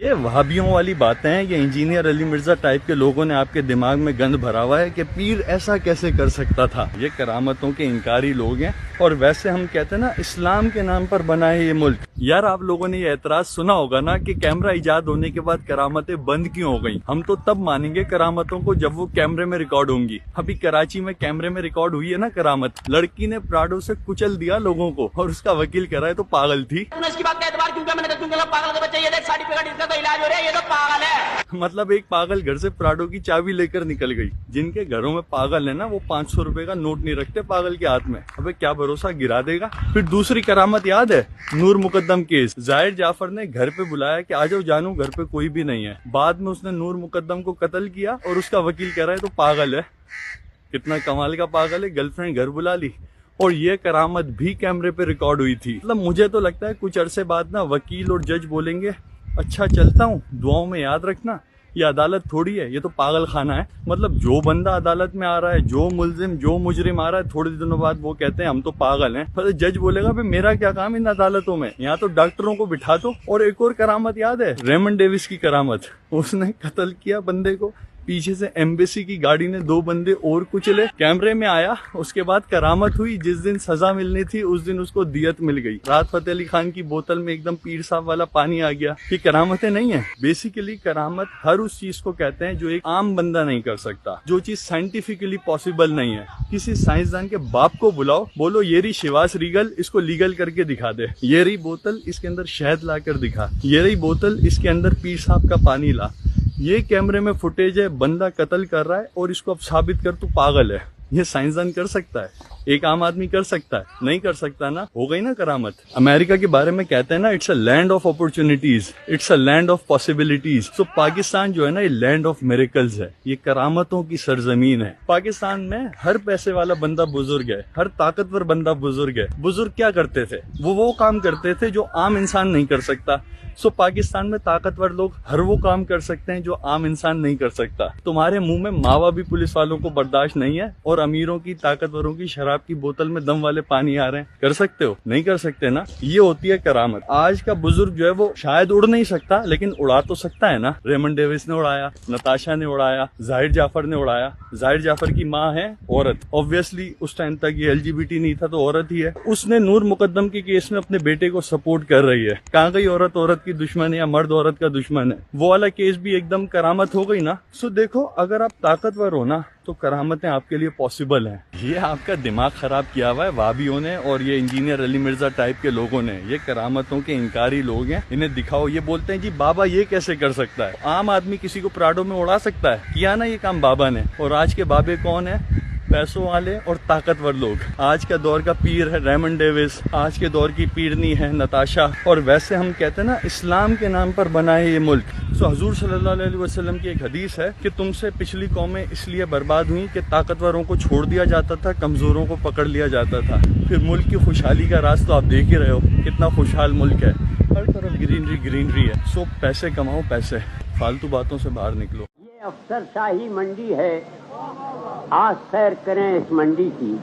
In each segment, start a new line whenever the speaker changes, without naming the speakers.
یہ وہابیوں والی باتیں ہیں، یہ انجینئر علی مرزا ٹائپ کے لوگوں نے آپ کے دماغ میں گند بھرا ہوا ہے کہ پیر ایسا کیسے کر سکتا تھا۔ یہ کرامتوں کے انکاری لوگ ہیں، اور ویسے ہم کہتے ہیں نا اسلام کے نام پر بنا ہے یہ ملک۔ یار آپ لوگوں نے یہ اعتراض سنا ہوگا نا کہ کیمرہ ایجاد ہونے کے بعد کرامتیں بند کیوں ہو گئیں۔ ہم تو تب مانیں گے کرامتوں کو جب وہ کیمرے میں ریکارڈ ہوں گی۔ ابھی کراچی میں کیمرے میں ریکارڈ ہوئی ہے نا کرامت، لڑکی نے پراڈو سے کچل دیا لوگوں کو، اور اس کا وکیل کہہ رہا ہے تو پاگل تھی۔ مطلب ایک پاگل گھر سے پراڈو کی چابی لے کر نکل گئی۔ جن کے گھروں میں پاگل ہے نا وہ 500 روپے کا نوٹ نہیں رکھتے پاگل کے ہاتھ میں۔ ابے کیا بھروسہ گرا دے گا۔ پھر دوسری کرامت یاد ہے، نور مقدم کیس۔ ظاہر جعفر نے گھر پہ بلایا کہ آجاؤ جانو گھر پہ کوئی بھی نہیں ہے، بعد میں اس نے نور مقدم کو قتل کیا، اور اس کا وکیل کہہ رہا ہے تو پاگل ہے۔ کتنا کمال کا پاگل ہے، گرل فرینڈ گھر بلا لی، اور یہ کرامت بھی کیمرے پہ ریکارڈ ہوئی تھی۔ مطلب مجھے تو لگتا ہے کچھ عرصے بعد نا وکیل اور جج بولیں گے اچھا چلتا ہوں، دعاؤں میں یاد رکھنا یہ عدالت تھوڑی ہے، یہ تو پاگل خانہ ہے۔ مطلب جو بندہ عدالت میں آ رہا ہے، جو ملزم جو مجرم آ رہا ہے، تھوڑے دنوں بعد وہ کہتے ہیں ہم تو پاگل ہیں۔ پھر جج بولے گا میرا کیا کام ان عدالتوں میں، یہاں تو ڈاکٹروں کو بٹھا دو۔ اور ایک اور کرامت یاد ہے، ریمنڈ ڈیوس کی کرامت، اس نے قتل کیا بندے کو، پیچھے سے ایمبیسی کی گاڑی نے 2 بندے اور کچلے، کیمرے میں آیا، اس کے بعد کرامت ہوئی، جس دن سزا ملنی تھی اس دن اس کو دیت مل گئی۔ رات فتح علی خان کی بوتل میں ایک دم پیر صاحب والا پانی آ گیا۔ یہ کرامتیں نہیں ہیں۔ بیسیکلی کرامت ہر اس چیز کو کہتے ہیں جو ایک عام بندہ نہیں کر سکتا، جو چیز سائنٹیفکلی پاسبل نہیں ہے۔ کسی سائنسدان کے باپ کو بلاؤ، بولو یہ رہی شیواس ریگل، اس کو لیگل کر کے دکھا دے۔ یہ رہی بوتل، اس کے اندر شہد لا کر دکھا۔ یہ رہی بوتل، اس کے اندر پیر صاحب کا پانی لا۔ یہ کیمرے میں فوٹیج ہے، بندہ قتل کر رہا ہے، اور اس کو اب ثابت کر تو پاگل ہے۔ یہ سائنسدان کر سکتا ہے، ایک عام آدمی کر سکتا ہے؟ نہیں کر سکتا نا، ہو گئی نا کرامت۔ امریکہ کے بارے میں کہتے ہیں نا it's a land of opportunities, it's a land of possibilities. تو پاکستان جو ہے نا یہ لینڈ آف میریکلز ہے، یہ کرامتوں کی سرزمین ہے۔ پاکستان میں ہر پیسے والا بندہ بزرگ ہے، ہر طاقتور بندہ بزرگ ہے۔ بزرگ کیا کرتے تھے؟ وہ کام کرتے تھے جو عام انسان نہیں کر سکتا۔ پاکستان میں طاقتور لوگ ہر وہ کام کر سکتے ہیں جو عام انسان نہیں کر سکتا۔ تمہارے منہ میں ماوا بھی پولیس والوں کو برداشت نہیں ہے، اور امیروں کی طاقتوروں کی شراب کی بوتل میں دم والے پانی آ رہے ہیں، کر سکتے ہو؟ نہیں کر سکتے نا۔ یہ ہوتی ہے کرامت۔ آج کا بزرگ جو ہے وہ شاید اڑ نہیں سکتا، لیکن اڑا تو سکتا ہے نا۔ ریمنڈ ڈیوس نے اڑایا، نتاشا نے اڑایا، ظاہر جعفر نے اڑایا۔ ظاہر جعفر کی ماں ہے عورت، اوبویسلی اس ٹائم تک یہ LGBT نہیں تھا تو عورت ہی ہے۔ اس نے نور مقدم کے کیس میں اپنے بیٹے کو سپورٹ کر رہی ہے۔ کہاں گئی عورت کی دشمن ہے یا مرد عورت کا دشمن ہے؟ وہ والا کیس بھی ایک دم کرامت ہو گئی نا۔ دیکھو اگر آپ طاقتور ہو نا تو کرامتیں آپ کے لیے پاسبل ہیں۔ یہ آپ کا دماغ خراب کیا ہوا ہے وہابیوں نے اور یہ انجینئر علی مرزا ٹائپ کے لوگوں نے۔ یہ کرامتوں کے انکاری لوگ ہیں، انہیں دکھاؤ۔ یہ بولتے ہیں جی بابا یہ کیسے کر سکتا ہے؟ عام آدمی کسی کو پراڈو میں اڑا سکتا ہے؟ کیا نا یہ کام بابا نے۔ اور آج کے بابے کون ہیں؟ پیسوں والے اور طاقتور لوگ۔ آج کا دور کا پیر ہے ریمنڈ ڈیوس، آج کے دور کی پیرنی ہے نتاشا۔ اور ویسے ہم کہتے ہیں نا اسلام کے نام پر بنا ہے یہ ملک۔ حضور صلی اللہ علیہ وسلم کی ایک حدیث ہے کہ تم سے پچھلی قومیں اس لیے برباد ہوئیں کہ طاقتوروں کو چھوڑ دیا جاتا تھا، کمزوروں کو پکڑ لیا جاتا تھا۔ پھر ملک کی خوشحالی کا راز تو آپ دیکھ ہی رہے ہو، کتنا خوشحال ملک ہے، ہر طرف گرینری ہے۔ پیسے کماؤ، پیسے، فالتو باتوں سے باہر نکلو۔
یہ افسر شاہی منڈی ہے، آج سیر کریں اس منڈی کی۔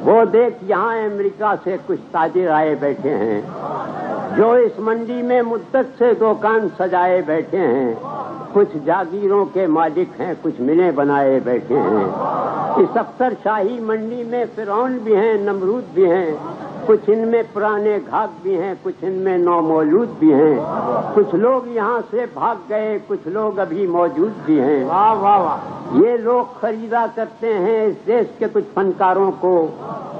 وہ دیکھ یہاں امریکہ سے کچھ تاجر آئے بیٹھے ہیں، جو اس منڈی میں مدت سے دکان سجائے بیٹھے ہیں۔ کچھ جاگیروں کے مالک ہیں، کچھ ملیں بنائے بیٹھے ہیں۔ اس افسر شاہی منڈی میں فرعون بھی ہیں، نمرود بھی ہیں، کچھ ان میں پرانے گھاک بھی ہیں، کچھ ان میں نومولود بھی ہیں۔ کچھ لوگ یہاں سے بھاگ گئے، کچھ لوگ ابھی موجود بھی ہیں۔ واہ واہ واہ۔ یہ لوگ خریدا کرتے ہیں اس دیش کے کچھ فنکاروں کو،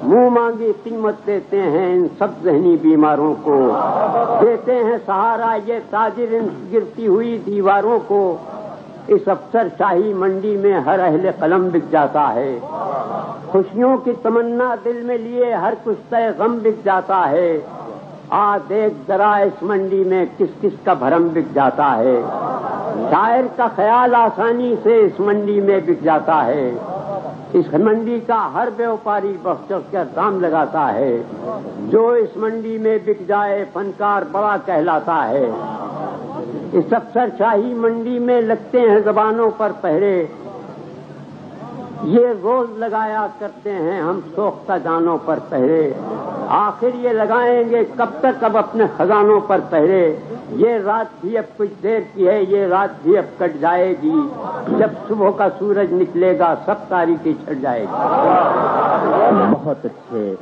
منہ مانگی قیمت دیتے ہیں ان سب ذہنی بیماروں کو، دیتے ہیں سہارا یہ تاجر ان گرتی ہوئی دیواروں کو۔ اس افسر شاہی منڈی میں ہر اہل قلم بک جاتا ہے، خوشیوں کی تمنا دل میں لیے ہر کشتہ غم بک جاتا ہے۔ دیکھ ذرا اس منڈی میں کس کس کا بھرم بک جاتا ہے۔ شاعر کا خیال آسانی سے اس منڈی میں بک جاتا ہے۔ اس منڈی کا ہر بیوپاری بخش کر دام لگاتا ہے۔ جو اس منڈی میں بک جائے فنکار بڑا کہلاتا ہے۔ اس افسر شاہی منڈی میں لگتے ہیں زبانوں پر پہرے، یہ روز لگایا کرتے ہیں ہم سوختہ جانوں پر پہرے۔ آخر یہ لگائیں گے کب تک اب اپنے خزانوں پر پہرے. یہ رات بھی اب کچھ دیر کی ہے, یہ رات بھی اب کٹ جائے گی. جب صبح کا سورج نکلے گا سب تاریکی چھٹ جائے گی. بہت اچھے.